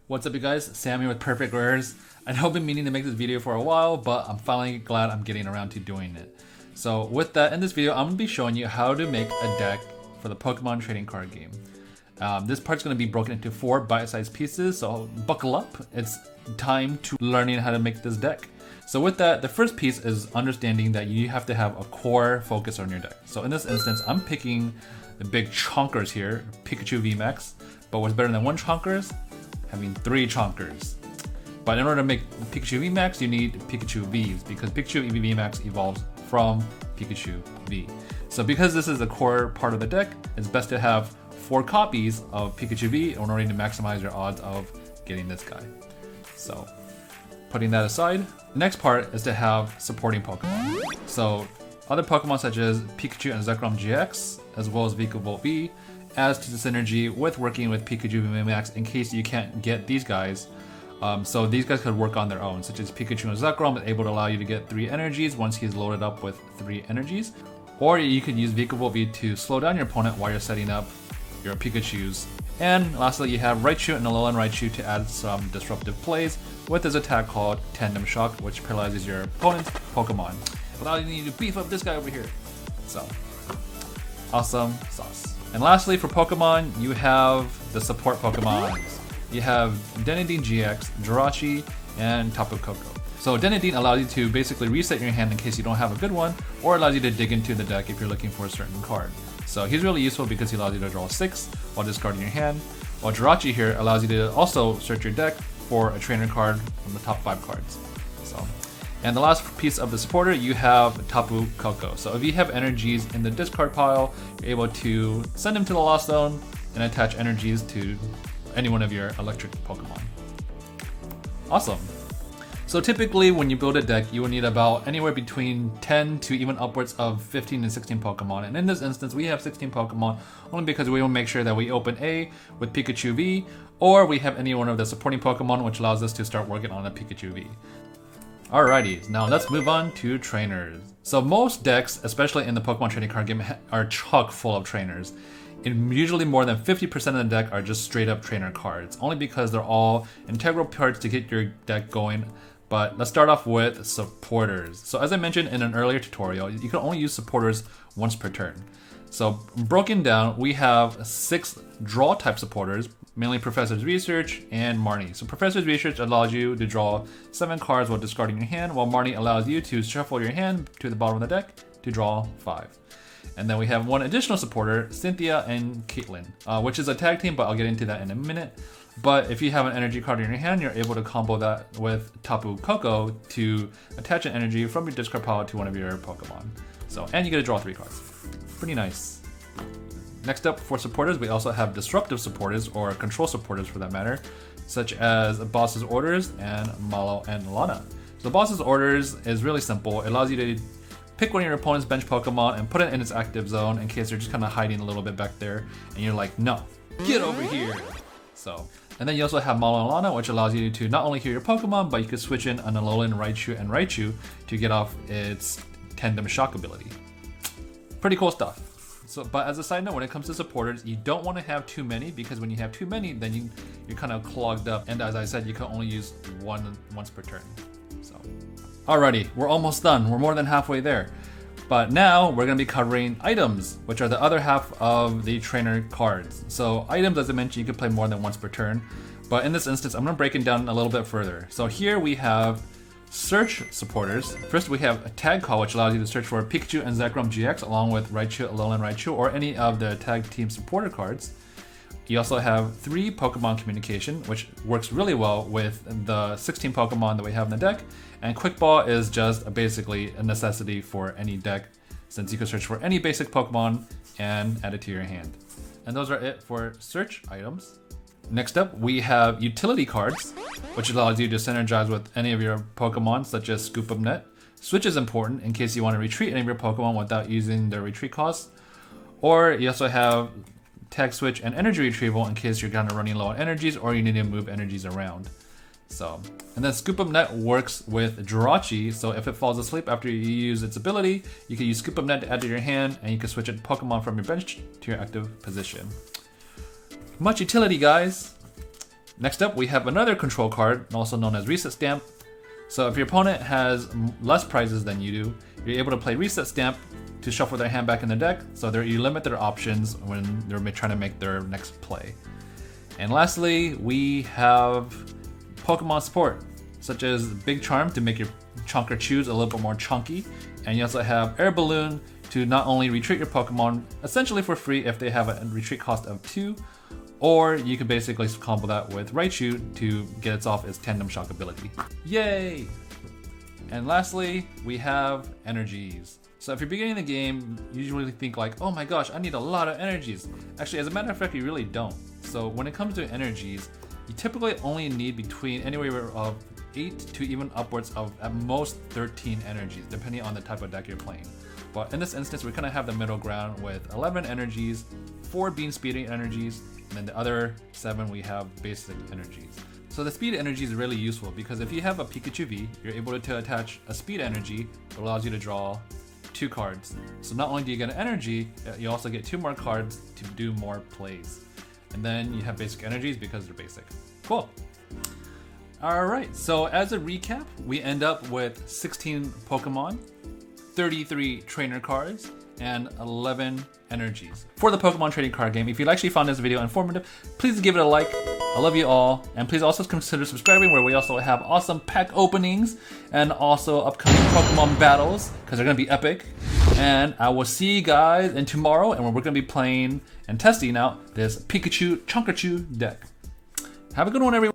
What's up you guys, Sam here with Perfect Rares. I know I've been meaning to make this video for a while, but I'm finally glad I'm getting around to doing it. So with that, in this video, I'm going to be showing you how to make a deck for the Pokemon trading card game. This part's going to be broken into 4 bite-sized pieces, so buckle up. It's time to learning how to make this deck. So with that, the first piece is understanding that you have to have a core focus on your deck. So in this instance, I'm picking the big chonkers here, Pikachu VMAX, but what's better than 1 chonkers? Having 3 chonkers. But in order to make Pikachu VMAX, you need Pikachu Vs, because Pikachu VMAX evolves from Pikachu V. So because this is a core part of the deck, it's best to have 4 copies of Pikachu V in order to maximize your odds of getting this guy. So putting that aside, the next part is to have supporting Pokemon. So other Pokemon such as Pikachu and Zekrom GX, as well as Vikavolt V, adds to the synergy with working with Pikachu VMAX in case you can't get these guys. So these guys could work on their own, such as Pikachu and Zekrom is able to allow you to get 3 energies once he's loaded up with 3 energies. Or you could use Vikavolt V to slow down your opponent while you're setting up your Pikachus. And lastly, you have Raichu and Alolan Raichu to add some disruptive plays with his attack called Tandem Shock, which paralyzes your opponent's Pokemon, allowing you to beef up this guy over here. So, awesome sauce. And lastly, for Pokemon, you have the support Pokemons. You have Denadine GX, Jirachi, and Tapu Koko. So Denadine allows you to basically reset your hand in case you don't have a good one, or allows you to dig into the deck if you're looking for a certain card. So he's really useful because he allows you to draw 6 while discarding your hand, while Jirachi here allows you to also search your deck for a trainer card from the top 5 cards. And the last piece of the supporter, you have Tapu Koko. So if you have energies in the discard pile, you're able to send them to the Lost Zone and attach energies to any one of your electric Pokemon. Awesome. So typically when you build a deck, you will need about anywhere between 10 to even upwards of 15 and 16 Pokemon. And in this instance, we have 16 Pokemon only because we will make sure that we open A with Pikachu V, or we have any one of the supporting Pokemon, which allows us to start working on a Pikachu V. Alrighty, now let's move on to trainers. So most decks, especially in the Pokemon trading card game, are chock full of trainers. And usually more than 50% of the deck are just straight up trainer cards, only because they're all integral parts to get your deck going. But let's start off with supporters. So as I mentioned in an earlier tutorial, you can only use supporters once per turn. So broken down, we have 6 draw type supporters, mainly Professor's Research and Marnie. So Professor's Research allows you to draw 7 cards while discarding your hand, while Marnie allows you to shuffle your hand to the bottom of the deck to draw 5. And then we have 1 additional supporter, Cynthia and Caitlin, which is a tag team, but I'll get into that in a minute. But if you have an energy card in your hand, you're able to combo that with Tapu Koko to attach an energy from your discard pile to one of your Pokemon. So, and you get to draw 3 cards. Pretty nice. Next up for supporters, we also have disruptive supporters, or control supporters for that matter, such as Boss's Orders and Malo and Lana. So Boss's Orders is really simple. It allows you to pick one of your opponent's bench Pokemon and put it in its active zone in case they're just kind of hiding a little bit back there, and you're like, no, get over here. So, and then you also have Malo and Lana, which allows you to not only heal your Pokemon, but you can switch in an Alolan Raichu and Raichu to get off its Tandem Shock ability. Pretty cool stuff. So, but as a side note, when it comes to supporters, you don't want to have too many, because when you have too many, then you're kind of clogged up. And as I said, you can only use one once per turn. So, alrighty, we're almost done. We're more than halfway there. But now we're going to be covering items, which are the other half of the trainer cards. So items, as I mentioned, you can play more than once per turn. But in this instance, I'm going to break it down a little bit further. So here we have search supporters. First we have a tag call, which allows you to search for Pikachu and Zekrom GX along with Raichu, Alolan Raichu, or any of the tag team supporter cards. You also have 3 Pokemon communication, which works really well with the 16 Pokemon that we have in the deck. And Quick Ball is just basically a necessity for any deck, since you can search for any basic Pokemon and add it to your hand. And those are it for search items. Next up, we have utility cards, which allows you to synergize with any of your Pokemon, such as Scoop Up Net. Switch is important in case you want to retreat any of your Pokemon without using their retreat costs. Or you also have Tag Switch and Energy Retrieval in case you're kind of running low on energies or you need to move energies around. So, and then Scoop Up Net works with Jirachi, so if it falls asleep after you use its ability, you can use Scoop Up Net to add to your hand, and you can switch a Pokemon from your bench to your active position. Much utility, guys! Next up, we have another control card, also known as Reset Stamp. So if your opponent has less prizes than you do, you're able to play Reset Stamp to shuffle their hand back in the deck, so you limit their options when they're trying to make their next play. And lastly, we have Pokemon support, such as Big Charm to make your PIKACHUs a little bit more chunky, and you also have Air Balloon to not only retreat your Pokemon essentially for free if they have a retreat cost of 2, or you can basically combo that with Raichu to get it off its Tandem Shock ability. Yay! And lastly, we have energies. So if you're beginning the game, you usually think like, oh my gosh, I need a lot of energies. Actually, as a matter of fact, you really don't. So when it comes to energies, you typically only need between anywhere of 8 to even upwards of at most 13 energies, depending on the type of deck you're playing. But in this instance, we kind of have the middle ground with 11 energies, 4 being speeding energies, and then the other 7 we have basic energies. So the speed energy is really useful because if you have a Pikachu V, you're able to attach a speed energy that allows you to draw 2 cards. So not only do you get an energy, you also get 2 more cards to do more plays. And then you have basic energies because they're basic. Cool. Alright, so as a recap, we end up with 16 Pokemon, 33 trainer cards, and 11 energies for the Pokemon trading card game. If you actually found this video informative, please give it a like. I love you all, and please also consider subscribing, where we also have awesome pack openings and also upcoming Pokemon battles, because they're gonna be epic. And I will see you guys in tomorrow, and we're gonna be playing and testing out this PIKACHU deck. Have a good one, everyone.